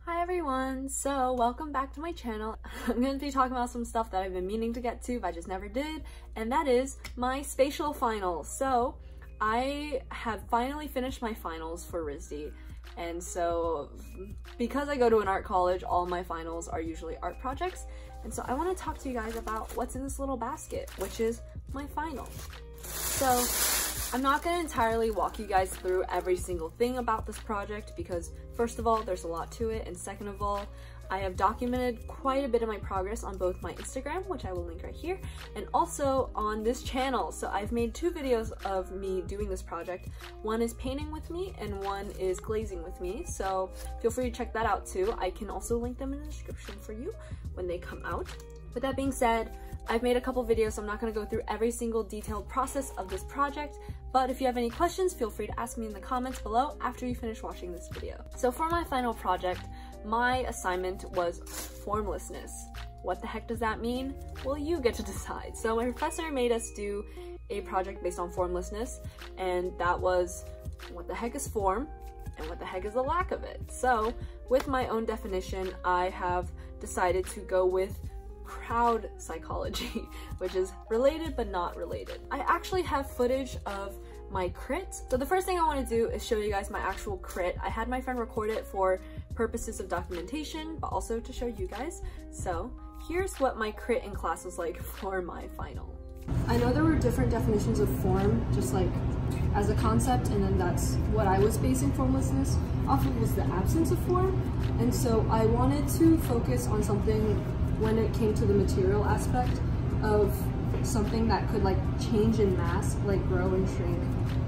Hi everyone! So welcome back to my channel. I'm going to be talking about some stuff that I've been meaning to get to but I just never did, and that is my spatial finals. So I have finally finished my finals for RISD, and so because I go to an art college, all my finals are usually art projects, and so I want to talk to you guys about what's in this little basket, which is my finals. So I'm not going to entirely walk you guys through every single thing about this project because first of all, there's a lot to it, and second of all, I have documented quite a bit of my progress on both my Instagram, which I will link right here, and also on this channel. So I've made two videos of me doing this project. One is painting with me and one is glazing with me, so feel free to check that out too. I can also link them in the description for you when they come out. With that being said, I've made a couple videos, so I'm not going to go through every single detailed process of this project, but if you have any questions, feel free to ask me in the comments below after you finish watching this video. So for my final project, my assignment was formlessness. What the heck does that mean? Well, you get to decide. So my professor made us do a project based on formlessness, and that was what the heck is form and what the heck is the lack of it. So with my own definition, I have decided to go with crowd psychology, which is related but not related. I actually have footage of my crit. So the first thing I want to do is show you guys my actual crit. I had my friend record it for purposes of documentation, but also to show you guys. So here's what my crit in class was like for my final. I know there were different definitions of form, just like as a concept, and then that's what I was basing formlessness off of, was the absence of form. And so I wanted to focus on something when it came to the material aspect of something that could like change in mass, like grow and shrink,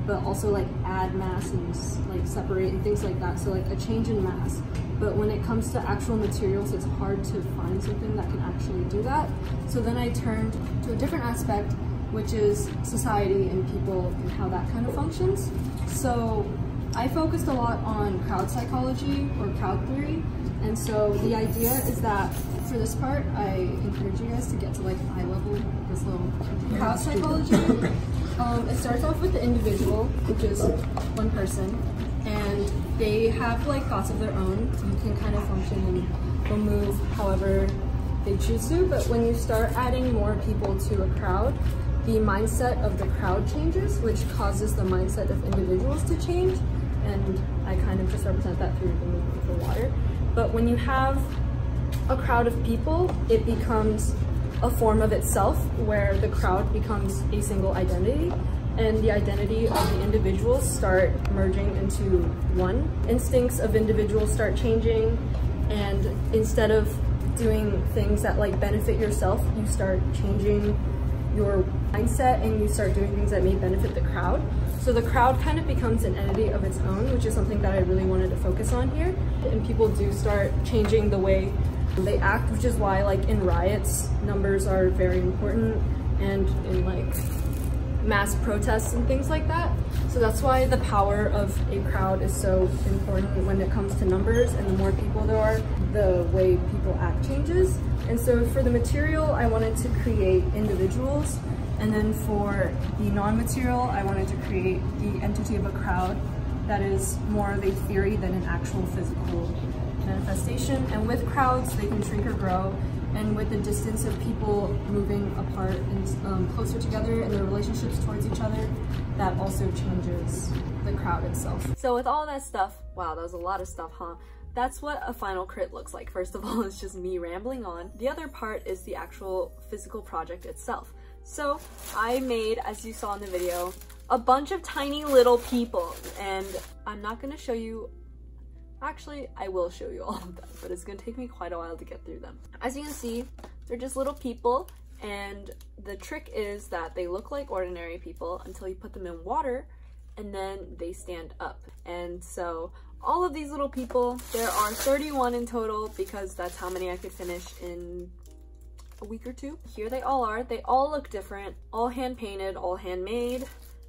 but also like add mass and like separate and things like that. So like a change in mass. But when it comes to actual materials, it's hard to find something that can actually do that. So then I turned to a different aspect, which is society and people and how that kind of functions. So I focused a lot on crowd psychology or crowd theory. And so the idea is that for this part, I encourage you guys to get to like eye level, this little crowd psychology. It starts off with the individual, which is one person, and they have like thoughts of their own. You can kind of function and they'll move however they choose to, but when you start adding more people to a crowd, the mindset of the crowd changes, which causes the mindset of individuals to change, and I kind of just represent that through the movement of the water. But when you have a crowd of people, it becomes a form of itself where the crowd becomes a single identity, and the identity of the individuals start merging into one. Instincts of individuals start changing, and instead of doing things that like benefit yourself, you start changing your mindset and you start doing things that may benefit the crowd. So the crowd kind of becomes an entity of its own, which is something that I really wanted to focus on here. And people do start changing the way they act, which is why like in riots, numbers are very important, and in like mass protests and things like that. So that's why the power of a crowd is so important when it comes to numbers, and the more people there are, the way people act changes. And so for the material, I wanted to create individuals, and then for the non-material, I wanted to create the entity of a crowd that is more of a theory than an actual physical manifestation. And with crowds, they can shrink or grow, and with the distance of people moving apart and closer together and their relationships towards each other, that also changes the crowd itself. So with all that stuff, wow, that was a lot of stuff, huh? That's what a final crit looks like. First of all, it's just me rambling on. The other part is the actual physical project itself. So I made, as you saw in the video, a bunch of tiny little people, and I'm not gonna show you. Actually, I will show you all of them, but it's gonna take me quite a while to get through them. As you can see, they're just little people, and the trick is that they look like ordinary people until you put them in water, and then they stand up. And so all of these little people, there are 31 in total because that's how many I could finish in a week or two. Here they all are. They all look different, all hand painted, all handmade.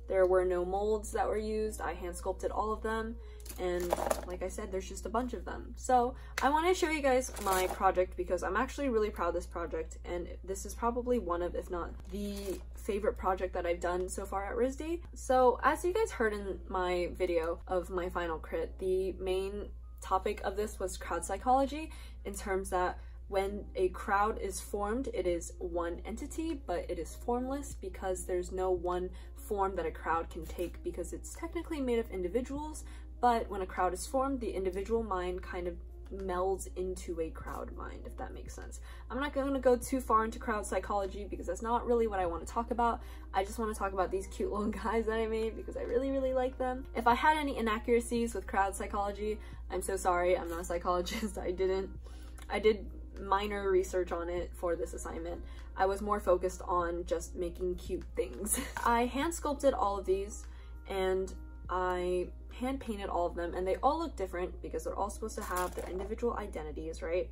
There were no molds that were used. I hand sculpted all of them. And like I said, there's just a bunch of them. So I want to show you guys my project because I'm actually really proud of this project, and this is probably one of, if not the favorite project that I've done so far at RISD. So as you guys heard in my video of my final crit, the main topic of this was crowd psychology, in terms that when a crowd is formed, it is one entity, but it is formless because there's no one form that a crowd can take, because it's technically made of individuals, but when a crowd is formed, the individual mind kind of melds into a crowd mind, if that makes sense. I'm not going to go too far into crowd psychology because that's not really what I want to talk about. I just want to talk about these cute little guys that I made because I really, really like them. If I had any inaccuracies with crowd psychology, I'm so sorry. I'm not a psychologist. I did minor research on it for this assignment. I was more focused on just making cute things. I hand sculpted all of these and I hand painted all of them, and they all look different because they're all supposed to have their individual identities, right?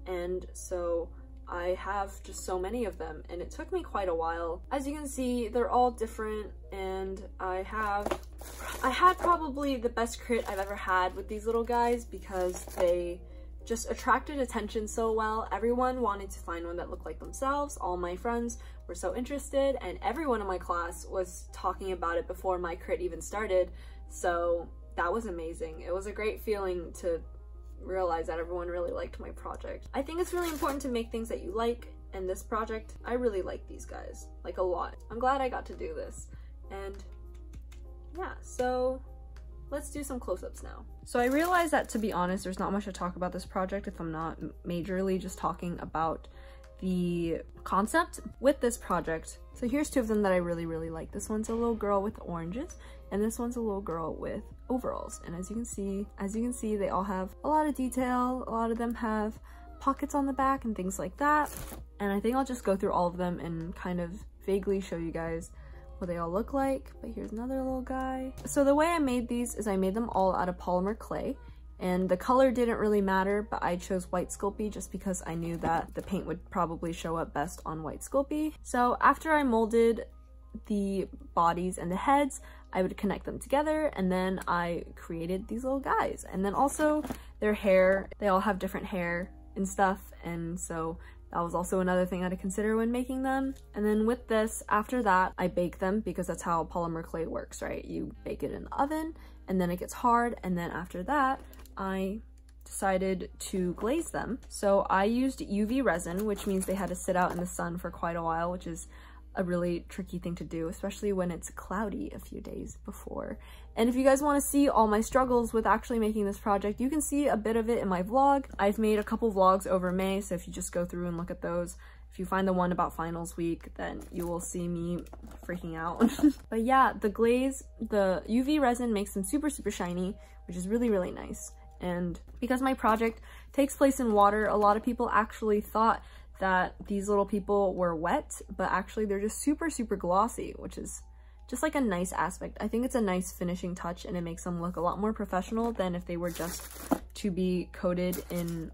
And so I have just so many of them, and it took me quite a while. As you can see, they're all different, and I had probably the best crit I've ever had with these little guys because they just attracted attention so well. Everyone wanted to find one that looked like themselves. All my friends were so interested, and everyone in my class was talking about it before my crit even started. So that was amazing. It was a great feeling to realize that everyone really liked my project. I think it's really important to make things that you like, and this project, I really like these guys, like a lot. I'm glad I got to do this. And yeah, so let's do some close-ups now. So I realized that, to be honest, there's not much to talk about this project if I'm not majorly just talking about the concept with this project. So here's two of them that I really, really like. This one's a little girl with oranges, and this one's a little girl with overalls. And as you can see, they all have a lot of detail. A lot of them have pockets on the back and things like that. And I think I'll just go through all of them and kind of vaguely show you guys what they all look like. But here's another little guy. So the way I made these is I made them all out of polymer clay, and the color didn't really matter, but I chose white Sculpey just because I knew that the paint would probably show up best on white Sculpey. So after I molded the bodies and the heads, I would connect them together, and then I created these little guys. And then also their hair, they all have different hair and stuff, and so that was also another thing I had to consider when making them. And then with this, after that, I bake them because that's how polymer clay works, right? You bake it in the oven and then it gets hard, and then after that, I decided to glaze them. So I used UV resin, which means they had to sit out in the sun for quite a while, which is a really tricky thing to do, especially when it's cloudy a few days before. And if you guys want to see all my struggles with actually making this project, you can see a bit of it in my vlog. I've made a couple vlogs over May, so if you just go through and look at those, if you find the one about finals week, then you will see me freaking out. But yeah, the glaze, the UV resin makes them super, super shiny, which is really, really nice. And because my project takes place in water, a lot of people actually thought that these little people were wet, but actually they're just super, super glossy, which is just like a nice aspect. I think it's a nice finishing touch, and it makes them look a lot more professional than if they were just to be coated in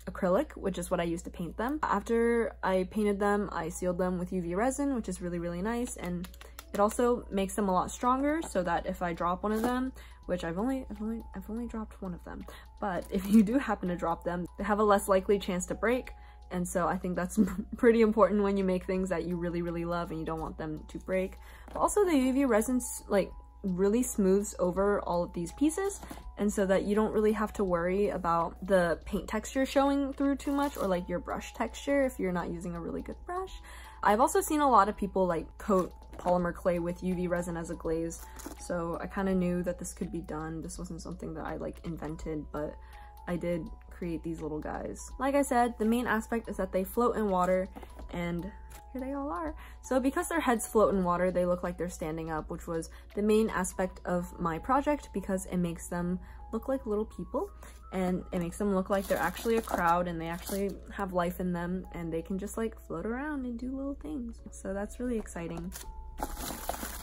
acrylic, which is what I used to paint them. After I painted them, I sealed them with UV resin, which is really, really nice, and it also makes them a lot stronger, so that if I drop one of them, which I've only dropped one of them, but if you do happen to drop them, they have a less likely chance to break. And so I think that's pretty important when you make things that you really, really love and you don't want them to break. But also the UV resin like really smooths over all of these pieces, and so that you don't really have to worry about the paint texture showing through too much, or like your brush texture if you're not using a really good brush. I've also seen a lot of people like coat polymer clay with UV resin as a glaze, so I kind of knew that this could be done. This wasn't something that I like invented, but I did create these little guys. Like I said, the main aspect is that they float in water, and here they all are. So because their heads float in water, they look like they're standing up, which was the main aspect of my project because it makes them look like little people, and it makes them look like they're actually a crowd and they actually have life in them, and they can just like float around and do little things. So that's really exciting.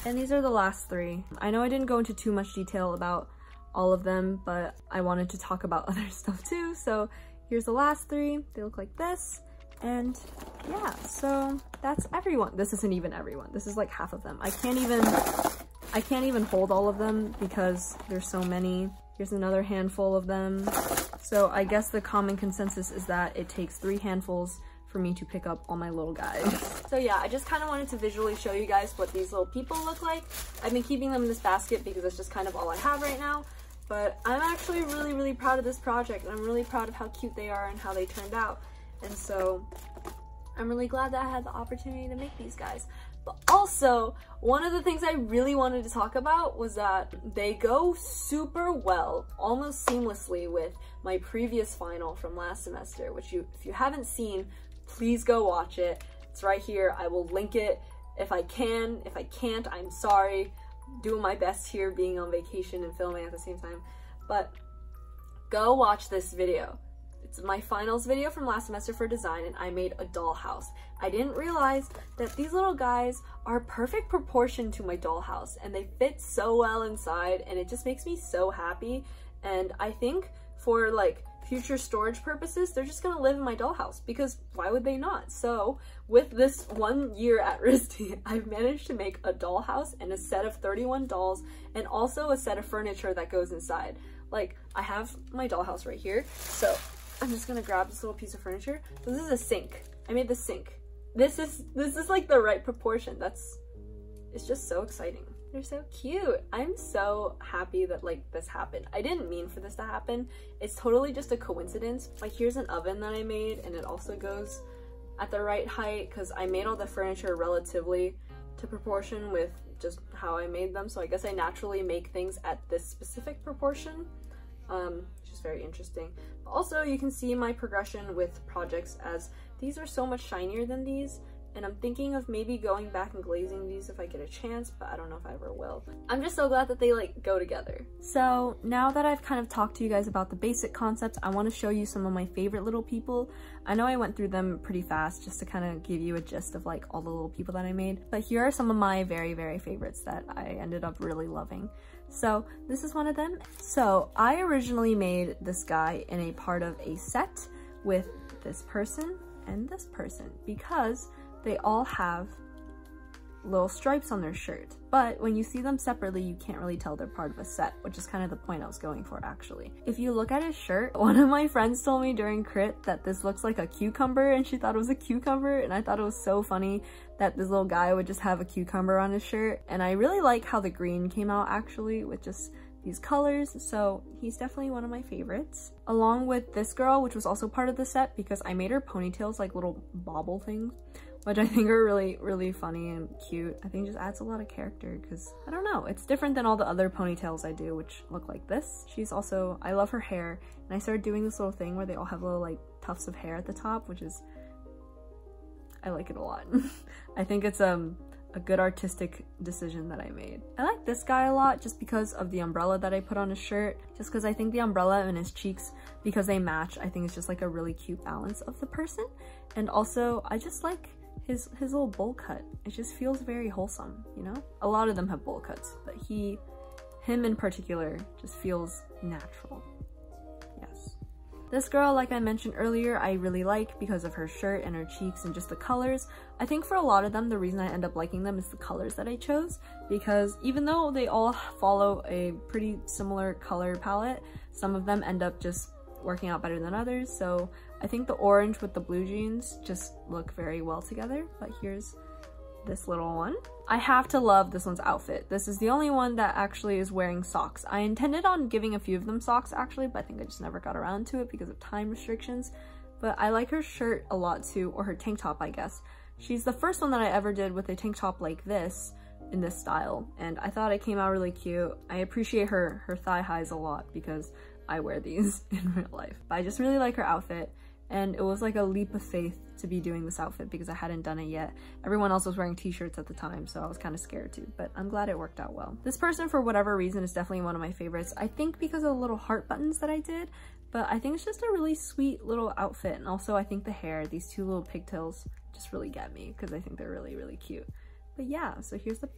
And these are the last three. I know I didn't go into too much detail about all of them, but I wanted to talk about other stuff too. So here's the last three. They look like this. And yeah, so that's everyone. This isn't even everyone. This is like half of them. I can't even hold all of them because there's so many. Here's another handful of them. So I guess the common consensus is that it takes 3 handfuls for me to pick up all my little guys. So yeah, I just kind of wanted to visually show you guys what these little people look like. I've been keeping them in this basket because it's just kind of all I have right now. but I'm actually really proud of this project. I'm really proud of how cute they are and how they turned out. And so I'm really glad that I had the opportunity to make these guys. But also, one of the things I really wanted to talk about was that they go super well, almost seamlessly, with my previous final from last semester, which if you haven't seen, please go watch it. It's right here. I will link it if I can. If I can't, I'm sorry. Doing my best here, being on vacation and filming at the same time. But go watch this video. It's my finals video from last semester for design, and I made a dollhouse. I didn't realize that these little guys are perfect proportion to my dollhouse, and they fit so well inside, and it just makes me so happy. And I think for like future storage purposes, they're just gonna live in my dollhouse, because why would they not? So with this 1 year at RISD, I've managed to make a dollhouse and a set of 31 dolls, and also a set of furniture that goes inside. Like, I have my dollhouse right here, so I'm just gonna grab this little piece of furniture. So this is a sink. I made the sink. This is like the right proportion. It's just so exciting. They're so cute. I'm so happy that like this happened. I didn't mean for this to happen. It's totally just a coincidence. Like, here's an oven that I made, and it also goes at the right height because I made all the furniture relatively to proportion with just how I made them. So I guess I naturally make things at this specific proportion. Which is very interesting. But also, you can see my progression with projects, as these are so much shinier than these, and I'm thinking of maybe going back and glazing these if I get a chance, but I don't know if I ever will. I'm just so glad that they like go together. So now that I've kind of talked to you guys about the basic concepts, I want to show you some of my favorite little people. I know I went through them pretty fast just to kind of give you a gist of like all the little people that I made, but here are some of my very favorites that I ended up really loving. So this is one of them. So I originally made this guy in a part of a set with this person and this person, because they all have little stripes on their shirt, but when you see them separately, you can't really tell they're part of a set, which is kind of the point I was going for, actually. If you look at his shirt, one of my friends told me during crit that this looks like a cucumber, and she thought it was a cucumber, and I thought it was so funny that this little guy would just have a cucumber on his shirt. And I really like how the green came out, actually, with just these colors, so he's definitely one of my favorites. Along with this girl, which was also part of the set, because I made her ponytails like little bobble things, which I think are really funny and cute. I think it just adds a lot of character, because I don't know, it's different than all the other ponytails I do, which look like this. She's also, I love her hair, and I started doing this little thing where they all have little like tufts of hair at the top, which is, I like it a lot. I think it's a good artistic decision that I made. I like this guy a lot just because of the umbrella that I put on his shirt, just because I think the umbrella and his cheeks, because they match, I think it's just like a really cute balance of the person. And also, I just like his little bowl cut. It just feels very wholesome, you know? A lot of them have bowl cuts, but him in particular just feels natural. Yes. This girl, like I mentioned earlier, I really like because of her shirt and her cheeks and just the colors. I think for a lot of them, the reason I end up liking them is the colors that I chose, because even though they all follow a pretty similar color palette, some of them end up just working out better than others. So I think the orange with the blue jeans just look very well together. But here's this little one. I have to love this one's outfit. This is the only one that actually is wearing socks. I intended on giving a few of them socks actually, but I think I just never got around to it because of time restrictions. But I like her shirt a lot too, or her tank top, I guess. She's the first one that I ever did with a tank top like this, in this style, and I thought it came out really cute. I appreciate her thigh highs a lot because I wear these in real life. But I just really like her outfit, and it was like a leap of faith to be doing this outfit because I hadn't done it yet. Everyone else was wearing t-shirts at the time, so I was kind of scared too, but I'm glad it worked out well. This person, for whatever reason, is definitely one of my favorites. I think because of the little heart buttons that I did, but I think it's just a really sweet little outfit. And also I think the hair, these two little pigtails, just really get me because I think they're really cute. But yeah, so here's the...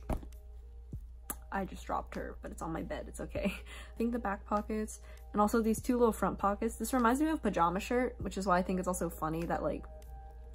I just dropped her, but it's on my bed, it's okay. I think the back pockets, and also these two little front pockets. This reminds me of a pajama shirt, which is why I think it's also funny that like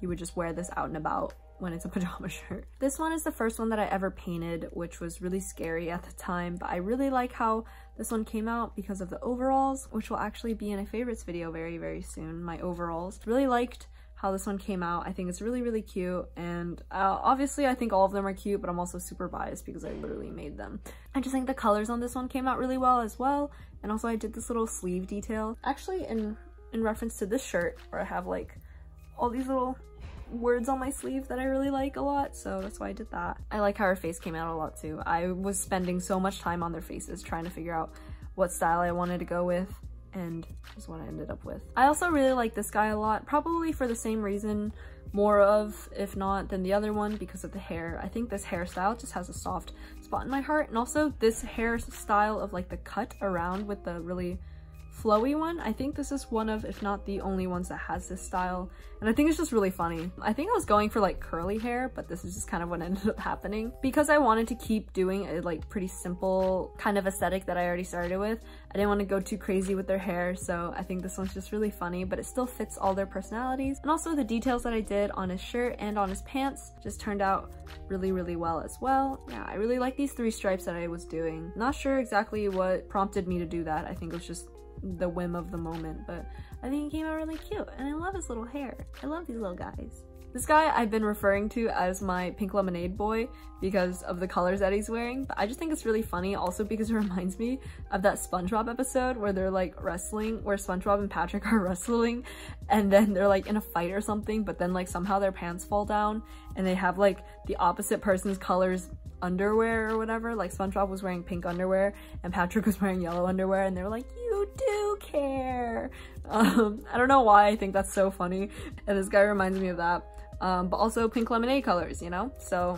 you would just wear this out and about when it's a pajama shirt. This one is the first one that I ever painted, which was really scary at the time, but I really like how this one came out because of the overalls, which will actually be in a favorites video very soon, my overalls. Really liked how this one came out. I think it's really cute, and obviously I think all of them are cute, but I'm also super biased because I literally made them. I just think the colors on this one came out really well as well, And also I did this little sleeve detail, actually in reference to this shirt where I have like all these little words on my sleeve that I really like a lot, so that's why I did that. I like how her face came out a lot too. I was spending so much time on their faces trying to figure out what style I wanted to go with, and this is what I ended up with. I also really like this guy a lot, probably for the same reason more of, if not, than the other one, because of the hair. I think this hairstyle just has a soft spot in my heart, and also this hairstyle of like the cut around with the really flowy one. I think this is one of, if not the only ones that has this style, and I think it's just really funny. I think I was going for like curly hair, but this is just kind of what ended up happening. Because I wanted to keep doing a like pretty simple kind of aesthetic that I already started with, I didn't want to go too crazy with their hair, so I think this one's just really funny, but it still fits all their personalities. And also the details that I did on his shirt and on his pants just turned out really, really well as well. Yeah, I really like these 3 stripes that I was doing. Not sure exactly what prompted me to do that. I think it was just the whim of the moment, but I think it came out really cute, and I love his little hair. I love these little guys. This guy I've been referring to as my pink lemonade boy because of the colors that he's wearing, but I just think it's really funny also because it reminds me of that SpongeBob episode where they're like wrestling, where SpongeBob and Patrick are wrestling, and then they're like in a fight or something, but then like somehow their pants fall down and they have like the opposite person's colors underwear or whatever. Like SpongeBob was wearing pink underwear and Patrick was wearing yellow underwear, and they're like, you do care. I don't know why I think that's so funny, and this guy reminds me of that. But also pink lemonade colors, you know? So,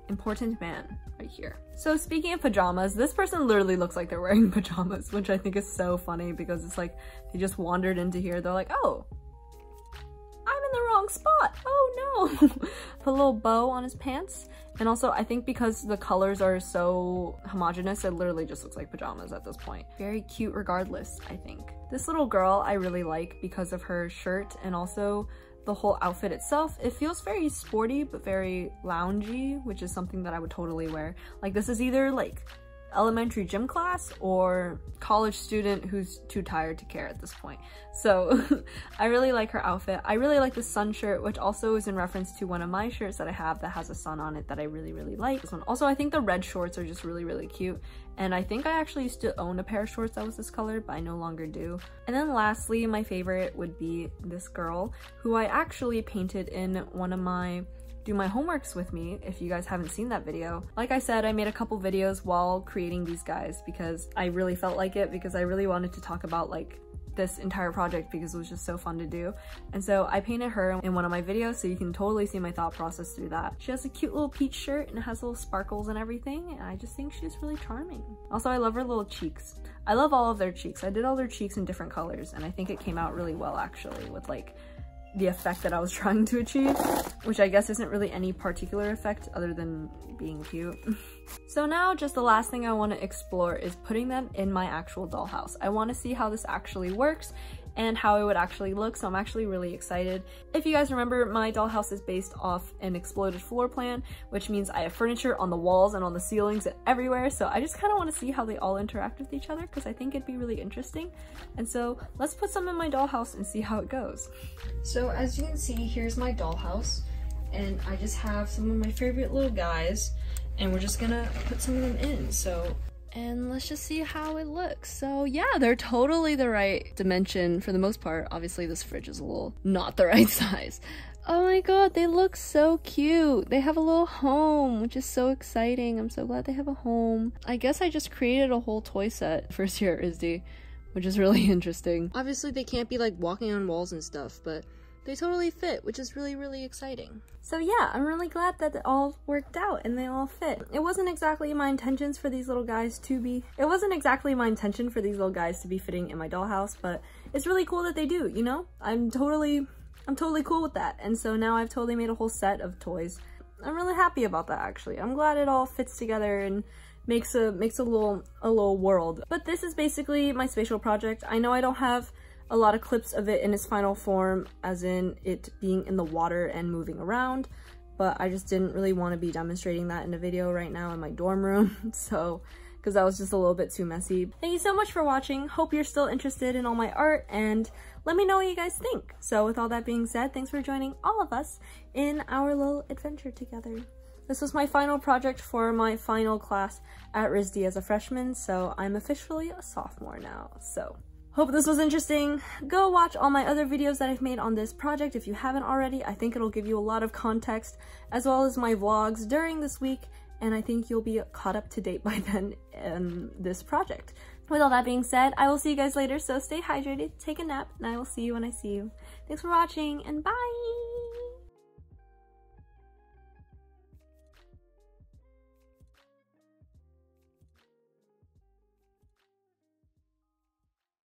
important man right here. So speaking of pajamas, this person literally looks like they're wearing pajamas, which I think is so funny because it's like they just wandered into here. They're like, oh, I'm in the wrong spot. Oh no. Put a little bow on his pants. And also I think because the colors are so homogenous, it literally just looks like pajamas at this point. Very cute regardless, I think. This little girl I really like because of her shirt and also the whole outfit itself. It feels very sporty but very loungy, which is something that I would totally wear. Like this is either like elementary gym class or college student who's too tired to care at this point. So I really like her outfit. I really like the sun shirt, which also is in reference to one of my shirts that I have that has a sun on it that I really, really like. This one. Also, I think the red shorts are just really, really cute. And I think I actually used to own a pair of shorts that was this color, but I no longer do. And then lastly, my favorite would be this girl who I actually painted in one of my Do My Homeworks With Me, if you guys haven't seen that video. Like I said, I made a couple videos while creating these guys because I really felt like it, because I really wanted to talk about like this entire project because it was just so fun to do. And so I painted her in one of my videos, so you can totally see my thought process through that. She has a cute little peach shirt and it has little sparkles and everything, and I just think she's really charming. Also, I love her little cheeks. I love all of their cheeks. I did all their cheeks in different colors, and I think it came out really well actually with like the effect that I was trying to achieve, which I guess isn't really any particular effect other than being cute. So now just the last thing I want to explore is putting them in my actual dollhouse. I want to see how this actually works and how it would actually look, so I'm actually really excited. If you guys remember, my dollhouse is based off an exploded floor plan, which means I have furniture on the walls and on the ceilings and everywhere, so I just kind of want to see how they all interact with each other because I think it'd be really interesting. And so let's put some in my dollhouse and see how it goes. So as you can see, here's my dollhouse, and I just have some of my favorite little guys, and we're just gonna put some of them in. And let's just see how it looks. So yeah, they're totally the right dimension for the most part. Obviously this fridge is a little not the right size. Oh my god, they look so cute. They have a little home, which is so exciting. I'm so glad they have a home. I guess I just created a whole toy set first year at ISD, which is really interesting. Obviously they can't be like walking on walls and stuff, but they totally fit, which is really, really exciting. So yeah, I'm really glad that it all worked out and they all fit. It wasn't exactly my intentions for these little guys to be fitting in my dollhouse, but it's really cool that they do, you know? I'm totally cool with that. And so now I've totally made a whole set of toys. I'm really happy about that actually. I'm glad it all fits together and makes a little world. But this is basically my spatial project. I know I don't have a lot of clips of it in its final form, as in it being in the water and moving around, but I just didn't really want to be demonstrating that in a video right now in my dorm room, so, because that was just a little bit too messy. Thank you so much for watching. Hope you're still interested in all my art, and let me know what you guys think. So with all that being said, thanks for joining all of us in our little adventure together. this was my final project for my final class at RISD as a freshman, so I'm officially a sophomore now. So hope this was interesting. Go watch all my other videos that I've made on this project if you haven't already. I think it'll give you a lot of context, as well as my vlogs during this week, and I think you'll be caught up to date by then in this project. With all that being said, I will see you guys later, so stay hydrated, take a nap, and I will see you when I see you. Thanks for watching, and bye!